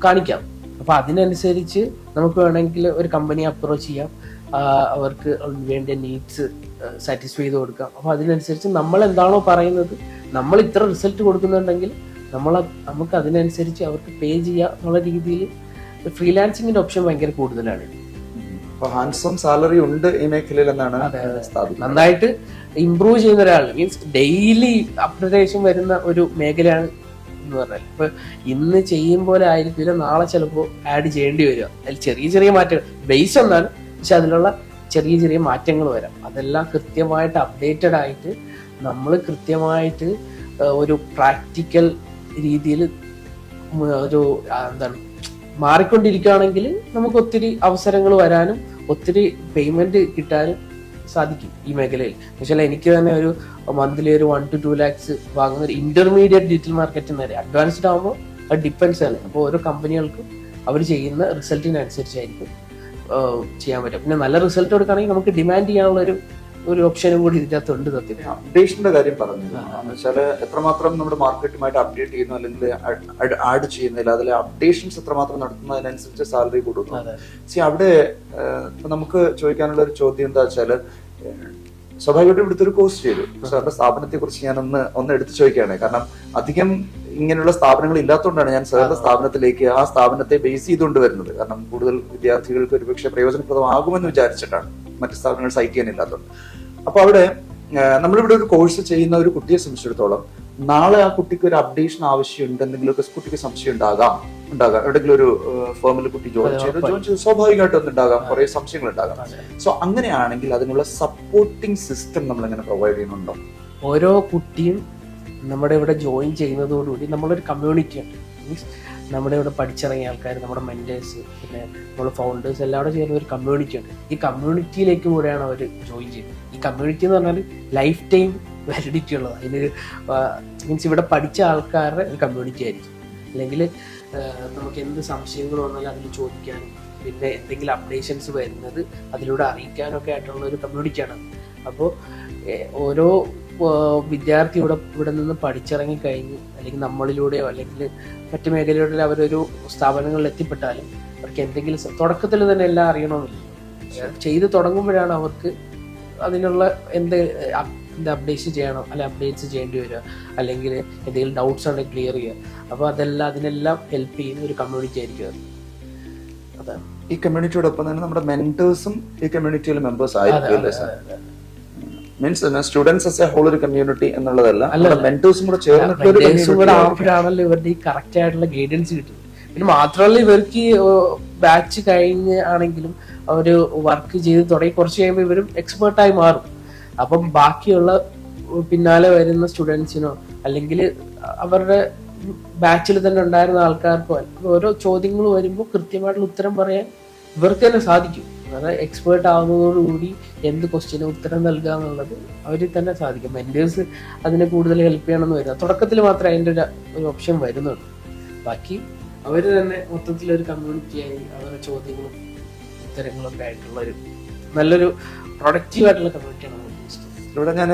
കാണിക്കാം. അപ്പൊ അതിനനുസരിച്ച് നമുക്ക് വേണമെങ്കിൽ ഒരു കമ്പനിയെ അപ്രോച്ച് ചെയ്യാം, അവർക്ക് വേണ്ട നീഡ്സ് സാറ്റിസ്ഫൈ ചെയ്ത് കൊടുക്കാം. അപ്പൊ അതിനനുസരിച്ച് നമ്മൾ എന്താണോ പറയുന്നത്, നമ്മൾ ഇത്ര റിസൾട്ട് കൊടുക്കുന്നുണ്ടെങ്കിൽ നമുക്ക് അതിനനുസരിച്ച് അവർക്ക് പേ ചെയ്യാം എന്നുള്ള രീതിയിൽ ഫ്രീലാൻസിങ്ങിന്റെ ഓപ്ഷൻ ഭയങ്കര കൂടുതലാണ്. ഹാൻസം സാലറി ഉണ്ട് ഈ മേഖലയിൽ എന്നാണ് നന്നായിട്ട് ഇംപ്രൂവ് ചെയ്യുന്ന ഒരാൾ, മീൻസ് ഡെയിലി അപ്ഡേഷൻ വരുന്ന ഒരു മേഖലയാണ് എന്ന് പറഞ്ഞാൽ. ഇപ്പൊ ഇന്ന് ചെയ്യും പോലെ ആയിരിക്കില്ല നാളെ ചിലപ്പോൾ ആഡ് ചെയ്യേണ്ടി വരിക. അതിൽ ചെറിയ ചെറിയ മാറ്റങ്ങൾ, ബേസ് ഒന്നാണ്, പക്ഷെ അതിലുള്ള ചെറിയ ചെറിയ മാറ്റങ്ങൾ വരാം. അതെല്ലാം കൃത്യമായിട്ട് അപ്ഡേറ്റഡ് ആയിട്ട് നമ്മൾ കൃത്യമായിട്ട് ഒരു പ്രാക്ടിക്കൽ രീതിയിൽ ഒരു എന്താണ് മാറിക്കൊണ്ടിരിക്കുകയാണെങ്കിൽ നമുക്ക് ഒത്തിരി അവസരങ്ങൾ വരാനും ഒത്തിരി പേയ്മെന്റ് കിട്ടാനും സാധിക്കും ഈ മേഖലയിൽ. പക്ഷേ എനിക്ക് തന്നെ ഒരു മന്ത്ലി ഒരു 1 to 2 lakhs വാങ്ങുന്ന ഒരു ഇന്റർമീഡിയറ്റ് ഡിജിറ്റൽ മാർക്കറ്റിംഗ് വരെ. അഡ്വാൻസ്ഡ് ആകുമ്പോൾ അത് ഡിപ്പെൻസ് ആണ്. അപ്പോൾ ഓരോ കമ്പനികൾക്കും അവർ ചെയ്യുന്ന റിസൾട്ടിനനുസരിച്ചായിരിക്കും ചെയ്യാൻ പറ്റും. പിന്നെ നല്ല റിസൾട്ട് കൊടുക്കുകയാണെങ്കിൽ നമുക്ക് ഡിമാൻഡ് ചെയ്യാനുള്ള ഒരു ഓപ്ഷനും കൂടി ഇതിനകത്ത് ഉണ്ട്. സത്യം അപ്ഡേഷന്റെ കാര്യം പറഞ്ഞു വെച്ചാൽ എത്രമാത്രം നമ്മുടെ മാർക്കറ്റുമായിട്ട് അപ്ഡേറ്റ് ചെയ്യുന്നു അല്ലെങ്കിൽ ആഡ് ചെയ്യുന്നില്ല, അതിലെ അപ്ഡേഷൻസ് എത്രമാത്രം നടത്തുന്നതിനനുസരിച്ച് സാലറി കൂടുന്നു. അവിടെ നമുക്ക് ചോദിക്കാനുള്ള ഒരു ചോദ്യം എന്താ വെച്ചാല്, സ്വാഭാവികമായിട്ടും ഇവിടുത്തെ ഒരു കോഴ്സ് ചെയ്തു സാറിന്റെ സ്ഥാപനത്തെ കുറിച്ച് ഞാൻ ഒന്ന് എടുത്തു ചോദിക്കുകയാണ്. കാരണം അധികം ഇങ്ങനെയുള്ള സ്ഥാപനങ്ങൾ ഇല്ലാത്തതുകൊണ്ടാണ് ഞാൻ സാറിന്റെ സ്ഥാപനത്തിലേക്ക് ആ സ്ഥാപനത്തെ ബേസ് ചെയ്തുകൊണ്ട് വരുന്നത്. കാരണം കൂടുതൽ വിദ്യാർത്ഥികൾക്ക് ഒരുപക്ഷെ പ്രയോജനപ്രദമാകുമെന്ന് വിചാരിച്ചിട്ടാണ്, മറ്റു സ്ഥാപനങ്ങൾ സൈറ്റ് ചെയ്യാനില്ലാത്തതുകൊണ്ട്. അപ്പൊ അവിടെ നമ്മളിവിടെ ഒരു കോഴ്സ് ചെയ്യുന്ന ഒരു കുട്ടിയെ സംബന്ധിച്ചിടത്തോളം നാളെ ആ കുട്ടിക്ക് ഒരു അപ്ഡേഷൻ ആവശ്യമുണ്ട്, എന്തെങ്കിലുമൊക്കെ കുട്ടിക്ക് സംശയം ഉണ്ടാകാം. എവിടെയെങ്കിലും ഒരു ഫേമിൽ കുട്ടി ജോയിൻ ചെയ്ത് സ്വാഭാവികമായിട്ട് ഒന്നുണ്ടാകാം, കുറെ സംശയങ്ങൾ ഉണ്ടാകാം. സോ അങ്ങനെയാണെങ്കിൽ അതിനുള്ള സപ്പോർട്ടിംഗ് സിസ്റ്റം നമ്മൾ എങ്ങനെ പ്രൊവൈഡ് ചെയ്യുന്നുണ്ടോ? ഓരോ കുട്ടിയും നമ്മുടെ ഇവിടെ ജോയിൻ ചെയ്യുന്നതോടുകൂടി നമ്മളൊരു കമ്മ്യൂണിറ്റിയാണ്. മീൻസ് നമ്മുടെ ഇവിടെ പഠിച്ചിറങ്ങിയ ആൾക്കാർ, നമ്മുടെ മെന്റേഴ്സ്, പിന്നെ നമ്മുടെ ഫൗണ്ടേഴ്സ് എല്ലാവരും ചേർന്ന ഒരു കമ്മ്യൂണിറ്റിയാണ്. ഈ കമ്മ്യൂണിറ്റിയിലേക്ക് കൂടെയാണ് അവർ ജോയിൻ ചെയ്യുന്നത്. ഈ കമ്മ്യൂണിറ്റി എന്ന് പറഞ്ഞാൽ ലൈഫ് ടൈം വാലിഡിറ്റി ഉള്ളത്. അതിന് മീൻസ് ഇവിടെ പഠിച്ച ആൾക്കാരുടെ ഒരു കമ്മ്യൂണിറ്റി ആയിരിക്കും. അല്ലെങ്കിൽ നമുക്ക് എന്ത് സംശയങ്ങൾ വന്നാലും അതിൽ ചോദിക്കാനും പിന്നെ എന്തെങ്കിലും അപ്ഡേഷൻസ് വരുന്നത് അതിലൂടെ അറിയിക്കാനൊക്കെ ആയിട്ടുള്ള ഒരു കമ്മ്യൂണിറ്റിയാണ്. അപ്പോൾ ഓരോ വിദ്യാർത്ഥി ഇവിടെ നിന്ന് പഠിച്ചിറങ്ങി കഴിഞ്ഞ് അല്ലെങ്കിൽ നമ്മളിലൂടെയോ അല്ലെങ്കിൽ മറ്റു മേഖലകളിലൂടെ അവരൊരു സ്ഥാപനങ്ങളിൽ എത്തിപ്പെട്ടാലും അവർക്ക് എന്തെങ്കിലും തുടക്കത്തിൽ തന്നെ എല്ലാം അറിയണമെന്നില്ല. ചെയ്ത് തുടങ്ങുമ്പോഴാണ് അവർക്ക് അതിനുള്ള എന്ത് അപ്ഡേറ്റ് ചെയ്യണം അല്ലെ അപ്ഡേറ്റ്സ് ചെയ്യേണ്ടി വരിക, അല്ലെങ്കിൽ എന്തെങ്കിലും ഡൗട്ട്സ് ഉണ്ടെങ്കിൽ ക്ലിയർ ചെയ്യുക. അപ്പോൾ അതിനെല്ലാം ഹെൽപ്പ് ചെയ്യുന്ന ഒരു കമ്മ്യൂണിറ്റി ആയിരിക്കും അത്. അതാണ് ഈ കമ്മ്യൂണിറ്റിയോടൊപ്പം തന്നെ നമ്മുടെ മെന്റേഴ്സും ഈ കമ്മ്യൂണിറ്റിയിലെ മെമ്പേഴ്സ് ആയിരിക്കും. Means students as a whole ഒരു കമ്മ്യൂണിറ്റി എന്നുള്ളതല്ല, മെന്റേഴ്സും കൂടെ ചേർന്നിട്ടുള്ളതാണല്ലോ ഇവരുടെ ഈ കറക്റ്റ് ആയിട്ടുള്ള ഗൈഡൻസ് കിട്ടും. പിന്നെ മാത്രമല്ല ഇവർക്ക് ബാച്ച് കഴിഞ്ഞ് ആണെങ്കിലും അവര് വർക്ക് ചെയ്ത് തുടങ്ങി കുറച്ച് കഴിയുമ്പോൾ ഇവരും എക്സ്പേർട്ടായി മാറും. അപ്പം ബാക്കിയുള്ള പിന്നാലെ വരുന്ന സ്റ്റുഡൻസിനോ അല്ലെങ്കിൽ അവരുടെ ബാച്ചിൽ തന്നെ ഉണ്ടായിരുന്ന ആൾക്കാർക്കോ ഓരോ ചോദ്യങ്ങൾ വരുമ്പോൾ കൃത്യമായിട്ടുള്ള ഉത്തരം പറയാൻ ഇവർക്ക് തന്നെ സാധിക്കും. അതായത് എക്സ്പേർട്ട് ആവുന്നതോടുകൂടി എന്ത് ക്വസ്റ്റ്യനും ഉത്തരം നൽകുക എന്നുള്ളത് അവരിൽ തന്നെ സാധിക്കും. മെന്റേഴ്സ് അതിനെ കൂടുതൽ ഹെൽപ്പ് ചെയ്യണമെന്ന് വരുന്നത് തുടക്കത്തിൽ മാത്രമേ അതിൻ്റെ ഒരു ഓപ്ഷൻ വരുന്നുള്ളൂ. ബാക്കി അവർ തന്നെ മൊത്തത്തിലൊരു കമ്മ്യൂണിറ്റിയായി അവരുടെ ചോദ്യങ്ങളും ഉത്തരങ്ങളൊക്കെ ആയിട്ടുള്ള ഒരു നല്ലൊരു പ്രൊഡക്റ്റീവ് ആയിട്ടുള്ള കമ്മ്യൂണിറ്റിയാണ് നമ്മൾ ഉദ്ദേശിച്ചത്. ഇവിടെ ഞാൻ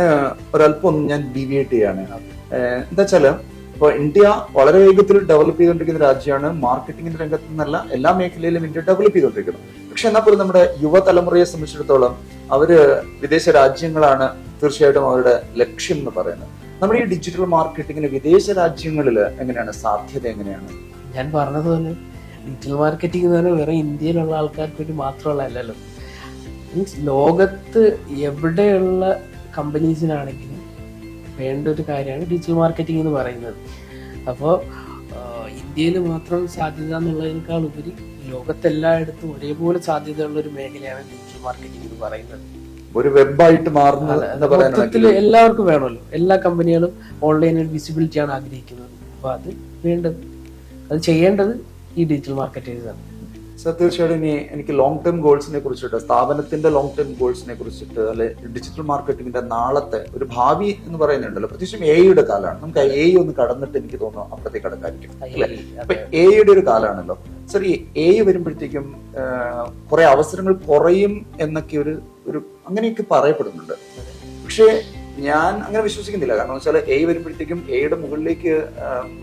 ഒരല്പം ഞാൻ ഡീവിയേറ്റ് ചെയ്യാണ്. എന്താ വെച്ചാല് ഇപ്പൊ ഇന്ത്യ വളരെ വേഗത്തിൽ ഡെവലപ്പ് ചെയ്തുകൊണ്ടിരിക്കുന്ന രാജ്യമാണ്. മാർക്കറ്റിംഗിന്റെ രംഗത്ത് നിന്നല്ല എല്ലാ മേഖലയിലും ഇന്ത്യ ഡെവലപ്പ് ചെയ്തുകൊണ്ടിരിക്കുന്നത്. പക്ഷെ എന്നാൽ പോലും നമ്മുടെ യുവതലമുറയെ സംബന്ധിച്ചിടത്തോളം അവര് വിദേശ രാജ്യങ്ങളാണ് തീർച്ചയായിട്ടും അവരുടെ ലക്ഷ്യം എന്ന് പറയുന്നത്. നമ്മുടെ ഈ ഡിജിറ്റൽ മാർക്കറ്റിംഗിന് വിദേശ രാജ്യങ്ങളിൽ എങ്ങനെയാണ് സാധ്യത? എങ്ങനെയാണ്? ഞാൻ പറഞ്ഞതുപോലെ ഡിജിറ്റൽ മാർക്കറ്റിംഗ് എന്ന് പറഞ്ഞാൽ വേറെ ഇന്ത്യയിലുള്ള ആൾക്കാർക്ക് വേണ്ടി മാത്രമുള്ള അല്ലല്ലോ. മീൻസ് ലോകത്ത് എവിടെയുള്ള കമ്പനീസിനാണെങ്കിലും വേണ്ട ഒരു കാര്യമാണ് ഡിജിറ്റൽ മാർക്കറ്റിംഗ് എന്ന് പറയുന്നത്. അപ്പോൾ ഇന്ത്യയിൽ മാത്രം സാധ്യത എന്നുള്ളതിനേക്കാൾ ഉപരി ലോകത്തെല്ലായിടത്തും ഒരേപോലെ സാധ്യതയുള്ള ഒരു മേഖലയാണ് ഡിജിറ്റൽ മാർക്കറ്റിംഗ് എന്ന് പറയുന്നത്. ഒരു വെബായിട്ട് മാറുന്നത് മൊത്തത്തിൽ എല്ലാവർക്കും വേണമല്ലോ. എല്ലാ കമ്പനികളും ഓൺലൈനിൽ വിസിബിലിറ്റി ആണ് ആഗ്രഹിക്കുന്നത്. അപ്പൊ അത് വേണ്ടത്, അത് ചെയ്യേണ്ടത് ഈ ഡിജിറ്റൽ മാർക്കറ്റേഴ്സ് ആണ്. സർ, തീർച്ചയായിട്ടും എനിക്ക് ലോങ് ടേം ഗോൾസിനെ കുറിച്ചിട്ട്, സ്ഥാപനത്തിന്റെ ലോങ് ടേം ഗോൾസിനെ കുറിച്ചിട്ട്, അല്ലെ ഡിജിറ്റൽ മാർക്കറ്റിംഗിന്റെ നാളത്തെ ഒരു ഭാവി എന്ന് പറയുന്നുണ്ടല്ലോ. പ്രത്യേകിച്ചും എയുടെ കാലമാണ്. നമുക്ക് എ ഒന്ന് കടന്നിട്ട് എനിക്ക് തോന്നുന്നു അപ്പുറത്തേക്ക് കടക്കായിരിക്കും. അപ്പൊ എയുടെ ഒരു കാലമാണല്ലോ സർ. ഈ എ വരുമ്പോഴത്തേക്കും കുറെ അവസരങ്ങൾ കുറയും എന്നൊക്കെ ഒരു അങ്ങനെയൊക്കെ പറയപ്പെടുന്നുണ്ട്. പക്ഷേ ഞാൻ അങ്ങനെ വിശ്വസിക്കുന്നില്ല. കാരണം വെച്ചാൽ എ വരുമ്പോഴത്തേക്കും എയുടെ മുകളിലേക്ക്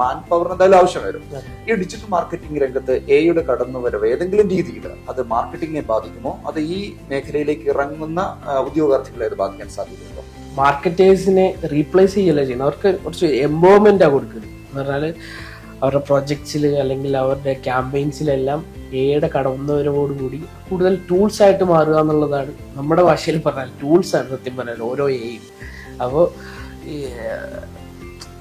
മാൻ പവർ എന്തായാലും ആവശ്യം വരും. ഈ ഡിജിറ്റൽ മാർക്കറ്റിംഗ് രംഗത്ത് എയുടെ കടന്നുവരവ് ഏതെങ്കിലും രീതിയിൽ അത് മാർക്കറ്റിംഗിനെ ബാധിക്കുമോ? അത് ഈ മേഖലയിലേക്ക് ഇറങ്ങുന്ന ഉദ്യോഗാർത്ഥികളെ അത് ബാധിക്കാൻ സാധ്യതയുണ്ടോ? മാർക്കറ്റേഴ്സിനെ റീപ്ലേസ് ചെയ്യല്ല ചെയ്യുന്നത്. അവർക്ക് കുറച്ച് എംപവർമെന്റാണ് കൊടുക്കുന്നത്. എന്ന് പറഞ്ഞാൽ അവരുടെ പ്രൊജക്ട്സിൽ അല്ലെങ്കിൽ അവരുടെ ക്യാമ്പയിൻസിലെല്ലാം എയുടെ കടന്നവരോടുകൂടി കൂടുതൽ ടൂൾസ് ആയിട്ട് മാറുക എന്നുള്ളതാണ്. നമ്മുടെ ഭാഷയിൽ പറഞ്ഞാൽ ടൂൾസ് ആണ് സത്യം പറഞ്ഞാൽ ഓരോ എയും. അപ്പോൾ ഈ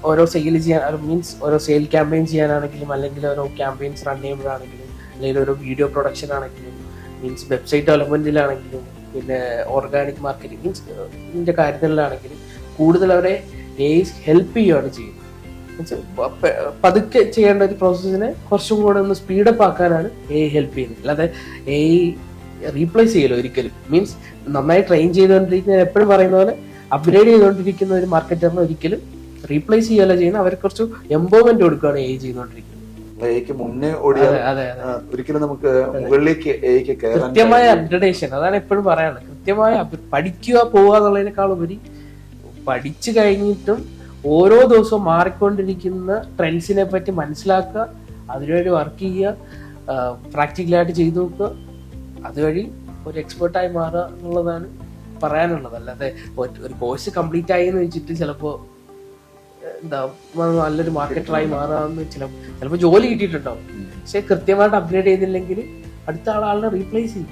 ഓരോ സെയിൽ ചെയ്യാൻ മീൻസ് ഓരോ സെയിൽ ക്യാമ്പയിൻ ചെയ്യാനാണെങ്കിലും അല്ലെങ്കിൽ ഓരോ ക്യാമ്പയിൻസ് റൺ ചെയ്യുമ്പോഴാണെങ്കിലും അല്ലെങ്കിൽ ഓരോ വീഡിയോ പ്രൊഡക്ഷൻ ആണെങ്കിലും മീൻസ് വെബ്സൈറ്റ് ഡെവലപ്മെന്റിലാണെങ്കിലും പിന്നെ ഓർഗാനിക് മാർക്കറ്റിംഗ് മീൻസ് ഇതിന്റെ കാര്യത്തിലാണെങ്കിലും കൂടുതൽ അവരെ ഹെൽപ്പ് ചെയ്യുകയാണ് ചെയ്യുന്നത്. പതുക്കെ ചെയ്യേണ്ട ഒരു പ്രോസസ്സിനെ കുറച്ചും കൂടെ ഒന്ന് സ്പീഡപ്പ് ആക്കാനാണ് ഹെൽപ്പ് ചെയ്യുന്നത്. അല്ലാതെ റീപ്ലേസ് ചെയ്യലോ ഒരിക്കലും. മീൻസ് നന്നായി ട്രെയിൻ ചെയ്തുകൊണ്ടിരിക്കുന്ന എപ്പോഴും പറയുന്ന പോലെ അപ്ഗ്രേഡ് ചെയ്തുകൊണ്ടിരിക്കുന്ന ഒരു മാർക്കറ്ററിനെ ഒരിക്കലും റീപ്ലേസ് ചെയ്യല്ല ചെയ്യുന്നത്. അവർക്ക് കുറച്ച് എംപവർമെന്റ് കൊടുക്കുകയാണ് ചെയ്തുകൊണ്ടിരിക്കുന്നത്. മുന്നേ ഒരിക്കലും നമുക്ക് മുകളിലേക്ക് കൃത്യമായ അപ്ഗ്രഡേഷൻ, അതാണ് എപ്പോഴും പറയാനുള്ളത്. കൃത്യമായ പഠിക്കുക പോവുക എന്നുള്ളതിനേക്കാൾ ഉപരി പഠിച്ചു കഴിഞ്ഞിട്ടും ഓരോ ദിവസവും മാറിക്കൊണ്ടിരിക്കുന്ന ട്രെൻഡ്സിനെ പറ്റി മനസ്സിലാക്കുക, അതിനുവേണ്ടി വർക്ക് ചെയ്യുക, പ്രാക്ടിക്കലായിട്ട് ചെയ്തു നോക്കുക, അതുവഴി ഒരു എക്സ്പേർട്ടായി മാറുക എന്നുള്ളതാണ് പറയാനുള്ളത്. അല്ലാതെ ഒരു കോഴ്സ് കംപ്ലീറ്റ് ആയി എന്ന് വെച്ചിട്ട് ചിലപ്പോൾ എന്താ നല്ലൊരു മാർക്കറ്ററായി മാറാമെന്ന് ചിലപ്പോൾ ജോലി കിട്ടിയിട്ടുണ്ടാവും. പക്ഷെ കൃത്യമായിട്ട് അപ്ഗ്രേഡ് ചെയ്തില്ലെങ്കിൽ അടുത്ത ആളെ റീപ്ലേസ് ചെയ്യും.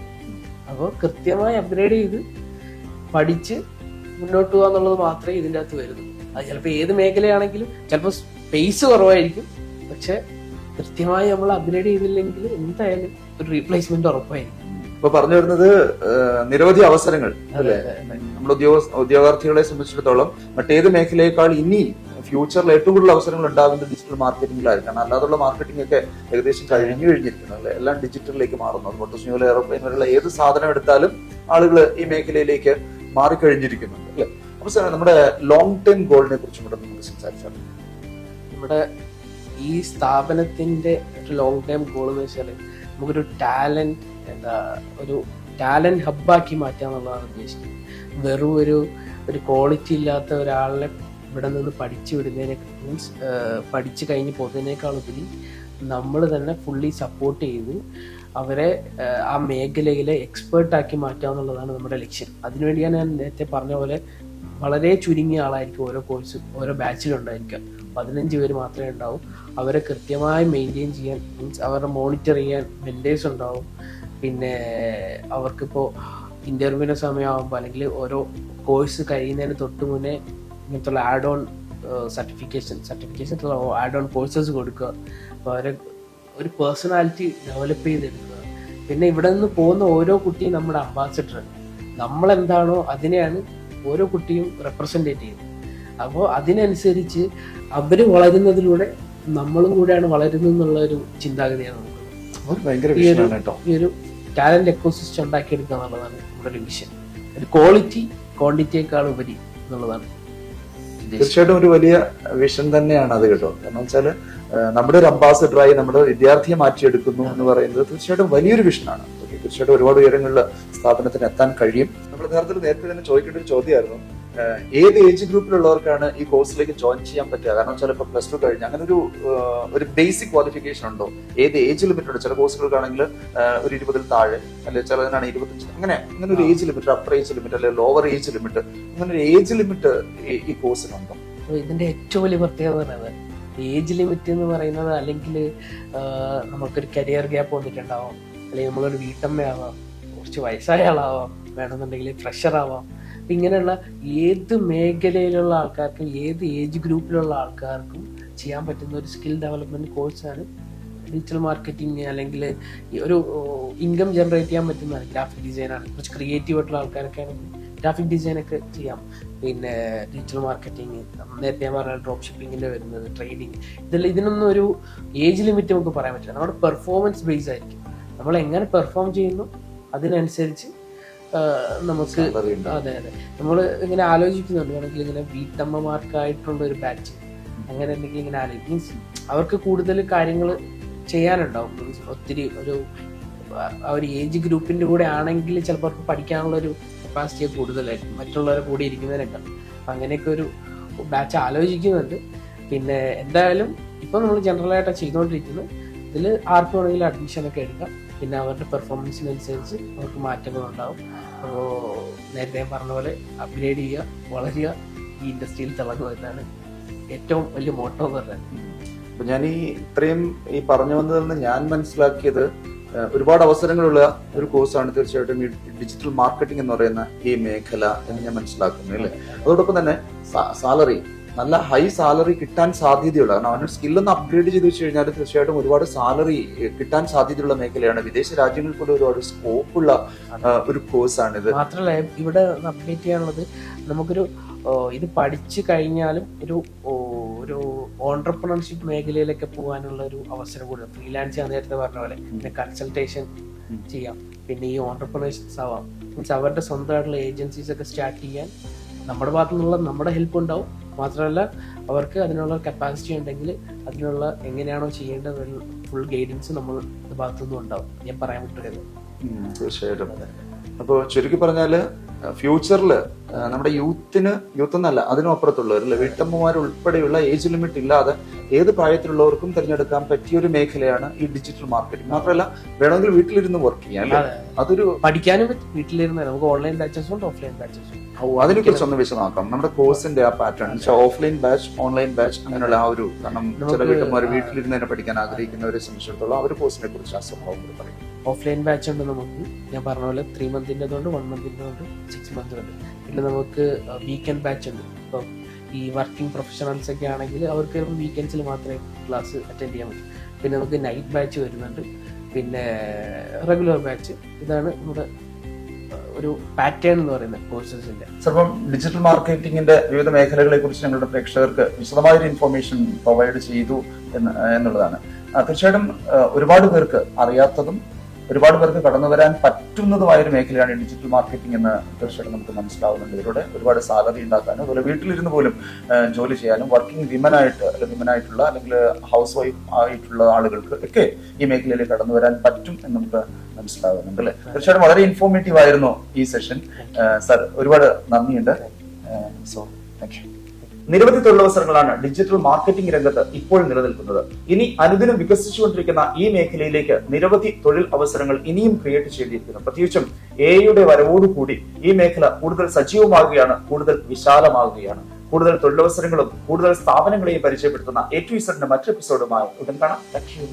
അപ്പോൾ കൃത്യമായി അപ്ഗ്രേഡ് ചെയ്ത് പഠിച്ച് മുന്നോട്ട് പോകുക എന്നുള്ളത് മാത്രമേ ഇതിൻ്റെ അകത്ത് വരുന്നു. അത് ചിലപ്പോൾ ഏത് മേഖലയാണെങ്കിലും ചിലപ്പോൾ സ്പേസ് കുറവായിരിക്കും. പക്ഷെ കൃത്യമായി നമ്മൾ അപ്ഗ്രേഡ് ചെയ്തില്ലെങ്കിൽ എന്തായാലും ഒരു റീപ്ലേസ്മെന്റ് ഉറപ്പായിരിക്കും. ഇപ്പൊ പറഞ്ഞു വരുന്നത് നിരവധി അവസരങ്ങൾ അല്ലേ നമ്മുടെ ഉദ്യോഗാർത്ഥികളെ സംബന്ധിച്ചിടത്തോളം മറ്റേത് മേഖലയേക്കാൾ ഇനി ഫ്യൂച്ചറിൽ ഏറ്റവും കൂടുതൽ അവസരങ്ങൾ ഉണ്ടാകുന്നത് ഡിജിറ്റൽ മാർക്കറ്റിംഗിലായിരിക്കണം. അല്ലാതുള്ള മാർക്കറ്റിംഗ് ഒക്കെ ഏകദേശം കഴിഞ്ഞിരിക്കുന്നു അല്ലെ. എല്ലാം ഡിജിറ്റലിലേക്ക് മാറുന്നു. മോട്ടോർ എയർപ്ലെയിൻ വരെയുള്ള ഏത് സാധനം എടുത്താലും ആളുകൾ ഈ മേഖലയിലേക്ക് മാറിക്കഴിഞ്ഞിരിക്കുന്നുണ്ട് അല്ലെ. അപ്പൊ സാർ, നമ്മുടെ ലോങ് ടേം ഗോളിനെ കുറിച്ചും കൂടെ നമുക്ക് സംസാരിച്ചാൽ, നമ്മുടെ ഈ സ്ഥാപനത്തിന്റെ ഒരു ലോങ് ടേം ഗോൾ എന്ന് വെച്ചാൽ നമുക്കൊരു ഒരു ടാലന്റ് ഹബ്ബാക്കി മാറ്റുക എന്നുള്ളതാണ് ഉദ്ദേശിക്കുന്നത്. വെറും ഒരു ക്വാളിറ്റി ഇല്ലാത്ത ഒരാളെ ഇവിടെ നിന്ന് പഠിച്ചു വിടുന്നതിനെ മീൻസ് പഠിച്ചു കഴിഞ്ഞ് പോകുന്നതിനേക്കാൾ ഉപരി നമ്മൾ തന്നെ ഫുള്ളി സപ്പോർട്ട് ചെയ്ത് അവരെ ആ മേഖലയിലെ എക്സ്പേർട്ടാക്കി മാറ്റുക എന്നുള്ളതാണ് നമ്മുടെ ലക്ഷ്യം. അതിനുവേണ്ടിയാണ് ഞാൻ നേരത്തെ പറഞ്ഞ പോലെ വളരെ ചുരുങ്ങിയ ആളായിരിക്കും ഓരോ ബാച്ചിലുണ്ടായിരിക്കുക. 15 പേര് മാത്രമേ ഉണ്ടാവും. അവരെ കൃത്യമായി മെയിൻറ്റെയിൻ ചെയ്യാൻ മീൻസ് അവരെ മോണിറ്റർ ചെയ്യാൻ മെൻറ്റേഴ്സ് ഉണ്ടാവും. പിന്നെ അവർക്കിപ്പോൾ ഇൻ്റർവ്യൂവിൻ്റെ സമയമാകുമ്പോൾ അല്ലെങ്കിൽ ഓരോ കോഴ്സ് കഴിയുന്നതിന് തൊട്ട് മുന്നേ ഇങ്ങനത്തുള്ള add on certification add on courses കൊടുക്കുക. അപ്പോൾ ഒരു പേഴ്സണാലിറ്റി ഡെവലപ്പ് ചെയ്തെടുക്കുക. പിന്നെ ഇവിടെ നിന്ന് പോകുന്ന ഓരോ കുട്ടിയും നമ്മുടെ അംബാസിഡർ, നമ്മളെന്താണോ അതിനെയാണ് ഓരോ കുട്ടിയും റെപ്രസെൻറ്റേറ്റ് ചെയ്യുന്നത്. അപ്പോൾ അതിനനുസരിച്ച് അവർ വളരുന്നതിലൂടെ നമ്മളും കൂടെയാണ് വളരുന്നത് എന്നുള്ള ഒരു ചിന്താഗതിയാണ് നമുക്ക്. ഈ ഒരു ടാലന്റ് എക്കോസിസ്റ്റം ഉണ്ടാക്കിയെടുക്കുക എന്നുള്ളതാണ് നമ്മുടെ ഒരു വിഷൻ. ഒരു ക്വാളിറ്റി ക്വാണ്ടിറ്റിയേക്കാൾ ഉപരി എന്നുള്ളതാണ്. തീർച്ചയായിട്ടും ഒരു വലിയ വിഷൻ തന്നെയാണ് അത് കേട്ടോ. കാരണം വെച്ചാൽ നമ്മുടെ ഒരു അംബാസിഡറായി നമ്മുടെ വിദ്യാർത്ഥിയെ മാറ്റിയെടുക്കുന്നു എന്ന് പറയുന്നത് തീർച്ചയായിട്ടും വലിയൊരു വിഷനാണ്. തീർച്ചയായിട്ടും ഒരുപാട് ഉയരങ്ങളിൽ സ്ഥാപനത്തിന് എത്താൻ കഴിയും. നമ്മൾ യഥാർത്ഥത്തിൽ നേരത്തെ തന്നെ ചോദിക്കേണ്ട ഒരു ചോദ്യമായിരുന്നു, ഏത് ഏജ് ഗ്രൂപ്പിലുള്ളവർക്കാണ് ഈ കോഴ്സിലേക്ക് ജോയിൻ ചെയ്യാൻ പറ്റുക? കാരണം വെച്ചാൽ ഇപ്പൊ +2 കഴിഞ്ഞ് അങ്ങനെ ഒരു ബേസിക് ക്വാളിഫിക്കേഷൻ ഉണ്ടോ? ഏത് ഏജ് ലിമിറ്റ് ഉണ്ട്? ചില കോഴ്സുകൾക്കാണെങ്കിൽ ഒരു 20-ൽ താഴെ, അല്ലെങ്കിൽ ചിലതിനാണ് 25, അങ്ങനെ ഒരു age limit, upper age limit അല്ലെങ്കിൽ ലോവർ ഏജ് ലിമിറ്റ്, അങ്ങനെ ഒരു ഏജ് ലിമിറ്റ് ഈ കോഴ്സിനുണ്ടോ? ഇതിന്റെ ഏറ്റവും വലിയ പ്രത്യേകത പറയുന്നത് ഏജ് ലിമിറ്റ് എന്ന് പറയുന്നത്, അല്ലെങ്കിൽ നമുക്കൊരു കരിയർ ഗ്യാപ്പ് വന്നിട്ടുണ്ടാവാം, അല്ലെങ്കിൽ നമ്മളൊരു വീട്ടമ്മയാവാം, കുറച്ച് വയസ്സായ ആളാവാം, വേണമെന്നുണ്ടെങ്കിൽ ഫ്രഷർ ആവാം. ഇങ്ങനെയുള്ള ഏത് മേഖലയിലുള്ള ആൾക്കാർക്കും ഏത് ഏജ് ഗ്രൂപ്പിലുള്ള ആൾക്കാർക്കും ചെയ്യാൻ പറ്റുന്ന ഒരു സ്കിൽ ഡെവലപ്മെന്റ് കോഴ്സാണ് ഡിജിറ്റൽ മാർക്കറ്റിംഗ്. അല്ലെങ്കിൽ ഒരു ഇൻകം ജനറേറ്റ് ചെയ്യാൻ പറ്റുന്നതാണ്. ഗ്രാഫിക് ഡിസൈനാണ്, കുറച്ച് ക്രിയേറ്റീവ് ആയിട്ടുള്ള ആൾക്കാരൊക്കെ ആണെങ്കിൽ ഗ്രാഫിക് ഡിസൈനൊക്കെ ചെയ്യാം. പിന്നെ ഡിജിറ്റൽ മാർക്കറ്റിംഗ്, നേരത്തെ ഞാൻ പറഞ്ഞ ഡ്രോപ്പ് ഷിപ്പിങ്ങിന്റെ വരുന്നത്, ട്രേഡിങ്, ഇതിനൊന്നും ഒരു ഏജ് ലിമിറ്റ് നമുക്ക് പറയാൻ പറ്റില്ല. നമ്മുടെ പെർഫോമൻസ് ബേസ് ആയിരിക്കും. നമ്മൾ എങ്ങനെ പെർഫോം ചെയ്യുന്നു അതിനനുസരിച്ച് നമുക്ക്. അതെ, നമ്മൾ ഇങ്ങനെ ആലോചിക്കുന്നുണ്ട്, വേണമെങ്കിൽ ഇങ്ങനെ വീട്ടമ്മമാർക്കായിട്ടുള്ള ഒരു ബാച്ച്, അങ്ങനെ എന്തെങ്കിലും ഇങ്ങനെ മീൻസ് അവർക്ക് കൂടുതൽ കാര്യങ്ങൾ ചെയ്യാനുണ്ടാവും. മീൻസ് ഒത്തിരി ഒരു ഏജ് ഗ്രൂപ്പിന്റെ കൂടെ ആണെങ്കിൽ ചിലപ്പോൾ അവർക്ക് പഠിക്കാനുള്ള ഒരു കപ്പാസിറ്റി കൂടുതലായിരിക്കും മറ്റുള്ളവരെ കൂടി ഇരിക്കുന്നതിനൊക്കെ. അപ്പം അങ്ങനെയൊക്കെ ഒരു ബാച്ച് ആലോചിക്കുന്നുണ്ട്. പിന്നെ എന്തായാലും ഇപ്പം നമ്മൾ ജനറലായിട്ടാണ് ചെയ്തുകൊണ്ടിരിക്കുന്നത്. ഇതിൽ ആർക്ക് വേണമെങ്കിലും അഡ്മിഷനൊക്കെ എടുക്കാം. പിന്നെ അവരുടെ പെർഫോമൻസിനനുസരിച്ച് അവർക്ക് മാറ്റങ്ങളുണ്ടാവും. അപ്പോൾ നേരത്തെ പറഞ്ഞ പോലെ അപ്ഗ്രേഡ് ചെയ്യുക, വളരുക, ഈ ഇൻഡസ്ട്രിയിൽ തിളങ്ങുക എന്നാണ് ഏറ്റവും വലിയ മോട്ടോ എന്ന് പറയുന്നത്. അപ്പൊ ഞാൻ ഇത്രയും പറഞ്ഞു വന്നതിൽ നിന്ന് ഞാൻ മനസ്സിലാക്കിയത്, ഒരുപാട് അവസരങ്ങളുള്ള ഒരു കോഴ്സാണ് തീർച്ചയായിട്ടും ഈ ഡിജിറ്റൽ മാർക്കറ്റിംഗ് എന്ന് പറയുന്ന ഈ മേഖല എന്ന് ഞാൻ മനസ്സിലാക്കുന്നു അല്ലേ. അതോടൊപ്പം തന്നെ സാലറി, നല്ല ഹൈ സാലറി കിട്ടാൻ സാധ്യതയുള്ള, കാരണം അവനൊരു സ്കില്ലൊന്ന് അപ്ഗ്രേഡ് ചെയ്ത് വെച്ച് കഴിഞ്ഞാൽ തീർച്ചയായിട്ടും ഒരുപാട് സാലറി കിട്ടാൻ സാധ്യതയുള്ള മേഖലയാണ്. വിദേശ രാജ്യങ്ങളിൽ പോലും ഒരുപാട് സ്കോപ്പുള്ള ഒരു കോഴ്സാണിത്. മാത്രമല്ല ഇവിടെ അപ്ഡേറ്റ് ചെയ്യാനുള്ളത്, നമുക്കൊരു ഇത് പഠിച്ചു കഴിഞ്ഞാലും ഒരു ഓൺട്രപ്രണർഷിപ്പ് മേഖലയിലൊക്കെ പോകാനുള്ള ഒരു അവസരം കൂടി. ഫ്രീലാൻസ് ഞാൻ നേരത്തെ പറഞ്ഞ പോലെ, പിന്നെ കൺസൾട്ടേഷൻ ചെയ്യാം, പിന്നെ ഈ ഓൺട്രപ്രണേഴ്സ് ആവാം. മീൻസ് അവരുടെ സ്വന്തമായിട്ടുള്ള ഏജൻസീസ് ഒക്കെ സ്റ്റാർട്ട് ചെയ്യാൻ നമ്മുടെ ഭാഗത്തു നിന്നുള്ള നമ്മുടെ ഹെൽപ്പ് ഉണ്ടാവും. മാത്രമല്ല അവർക്ക് അതിനുള്ള കപ്പാസിറ്റി ഉണ്ടെങ്കിൽ അതിനുള്ള എങ്ങനെയാണോ ചെയ്യേണ്ടത് ഫുൾ ഗൈഡൻസ് നമ്മുടെ ഭാഗത്തുനിന്നും ഉണ്ടാവും. ഞാൻ പറയാൻ വിട്ടുള്ളത് തീർച്ചയായിട്ടും. അപ്പോൾ ചുരുക്കി പറഞ്ഞാല് ഫ്യൂച്ചറിൽ നമ്മുടെ യൂത്ത് എന്നല്ല, അതിനും അപ്പുറത്തുള്ളവർ, വീട്ടമ്മമാർ ഉൾപ്പെടെയുള്ള ഏജ് ലിമിറ്റ് ഇല്ലാതെ ഏത് പ്രായത്തിലുള്ളവർക്കും തിരഞ്ഞെടുക്കാൻ പറ്റിയ ഒരു മേഖലയാണ് ഈ ഡിജിറ്റൽ മാർക്കറ്റിംഗ്. മാത്രമല്ല വേണമെങ്കിൽ വീട്ടിലിരുന്ന് വർക്ക് ചെയ്യാം അല്ലേ. അതൊരു പഠിക്കാനും പറ്റും വീട്ടിലിരുന്ന്. നമുക്ക് ഓൺലൈൻ ബാച്ചസും ഉണ്ട്, ഓഫ്ലൈൻ ബാച്ചസും. അതിനെ കുറിച്ച് ഒന്ന് വിശദമാക്കാം. നമ്മുടെ കോഴ്സിന്റെ ആ pattern, offline batch, online batch, അങ്ങനെയുള്ള ആ ഒരു, കാരണം ചില വീട്ടമ്മമാർ വീട്ടിലിരുന്ന് തന്നെ പഠിക്കാൻ ആഗ്രഹിക്കുന്നവരെ സംബന്ധിച്ചിടത്തോളം ആ ഒരു കോഴ്സിനെ കുറിച്ച് ആ സ്വഭാവം പറയും. ഓഫ്ലൈൻ ബാച്ച് ഉണ്ട് നമുക്ക്, ഞാൻ പറഞ്ഞ പോലെ 3 മന്തിൻ്റെതുണ്ട്, 1 മന്തിൻ്റെതുണ്ട്, 6 മന്ത് ഉണ്ട്. പിന്നെ നമുക്ക് വീക്കെൻഡ് ബാച്ച് ഉണ്ട്. ഇപ്പം ഈ വർക്കിംഗ് പ്രൊഫഷണൽസ് ഒക്കെ ആണെങ്കിൽ അവർക്ക് വീക്കെൻഡ്സിൽ മാത്രമേ ക്ലാസ് അറ്റൻഡ് ചെയ്യാൻ പറ്റൂ. പിന്നെ നമുക്ക് നൈറ്റ് ബാച്ച് വരുന്നുണ്ട്, പിന്നെ റെഗുലർ ബാച്ച്. ഇതാണ് നമ്മുടെ ഒരു പാറ്റേൺ എന്ന് പറയുന്നത് കോഴ്സസിന്റെ. ചിലപ്പം ഡിജിറ്റൽ മാർക്കറ്റിംഗിന്റെ വിവിധ മേഖലകളെ കുറിച്ച് ഞങ്ങളുടെ പ്രേക്ഷകർക്ക് വിശദമായൊരു ഇൻഫർമേഷൻ പ്രൊവൈഡ് ചെയ്തു എന്നുള്ളതാണ്. തീർച്ചയായിട്ടും ഒരുപാട് പേർക്ക് അറിയാത്തതും ഒരുപാട് പേർക്ക് കടന്നു വരാൻ പറ്റുന്നതുമായൊരു മേഖലയാണ് ഡിജിറ്റൽ മാർക്കറ്റിംഗ് എന്ന് തീർച്ചയായിട്ടും നമുക്ക് മനസ്സിലാവുന്നുണ്ട്. ഇതിലൂടെ ഒരുപാട് സാലറി ഉണ്ടാക്കാനും അതുപോലെ വീട്ടിലിരുന്ന് പോലും ജോലി ചെയ്യാനും വർക്കിംഗ് വിമനായിട്ടുള്ള അല്ലെങ്കിൽ ഹൗസ് വൈഫ് ആയിട്ടുള്ള ആളുകൾക്ക് ഒക്കെ ഈ മേഖലയിൽ കടന്നു വരാൻ പറ്റും എന്ന് നമുക്ക് മനസ്സിലാവുന്നുണ്ട് അല്ലെ. തീർച്ചയായിട്ടും വളരെ ഇൻഫോർമേറ്റീവ് ആയിരുന്നു ഈ സെഷൻ. സർ, ഒരുപാട് നന്ദിയുണ്ട്. So thank you. നിരവധി തൊഴിലവസരങ്ങളാണ് ഡിജിറ്റൽ മാർക്കറ്റിംഗ് രംഗത്ത് ഇപ്പോൾ നിലനിൽക്കുന്നത്. ഇനി അനുദിനം വികസിച്ചുകൊണ്ടിരിക്കുന്ന ഈ മേഖലയിലേക്ക് നിരവധി തൊഴിൽ അവസരങ്ങൾ ഇനിയും ക്രിയേറ്റ് ചെയ്തിരിക്കുന്നു. പ്രത്യേകിച്ചും AI വരവോടുകൂടി ഈ മേഖല കൂടുതൽ സജീവമാകുകയാണ്, കൂടുതൽ വിശാലമാകുകയാണ്. കൂടുതൽ തൊഴിലവസരങ്ങളും കൂടുതൽ സ്ഥാപനങ്ങളെയും പരിചയപ്പെടുത്തുന്ന A to Z മറ്റൊരു എപ്പിസോഡുമായി ഉടൻ കാണാം. Thank you.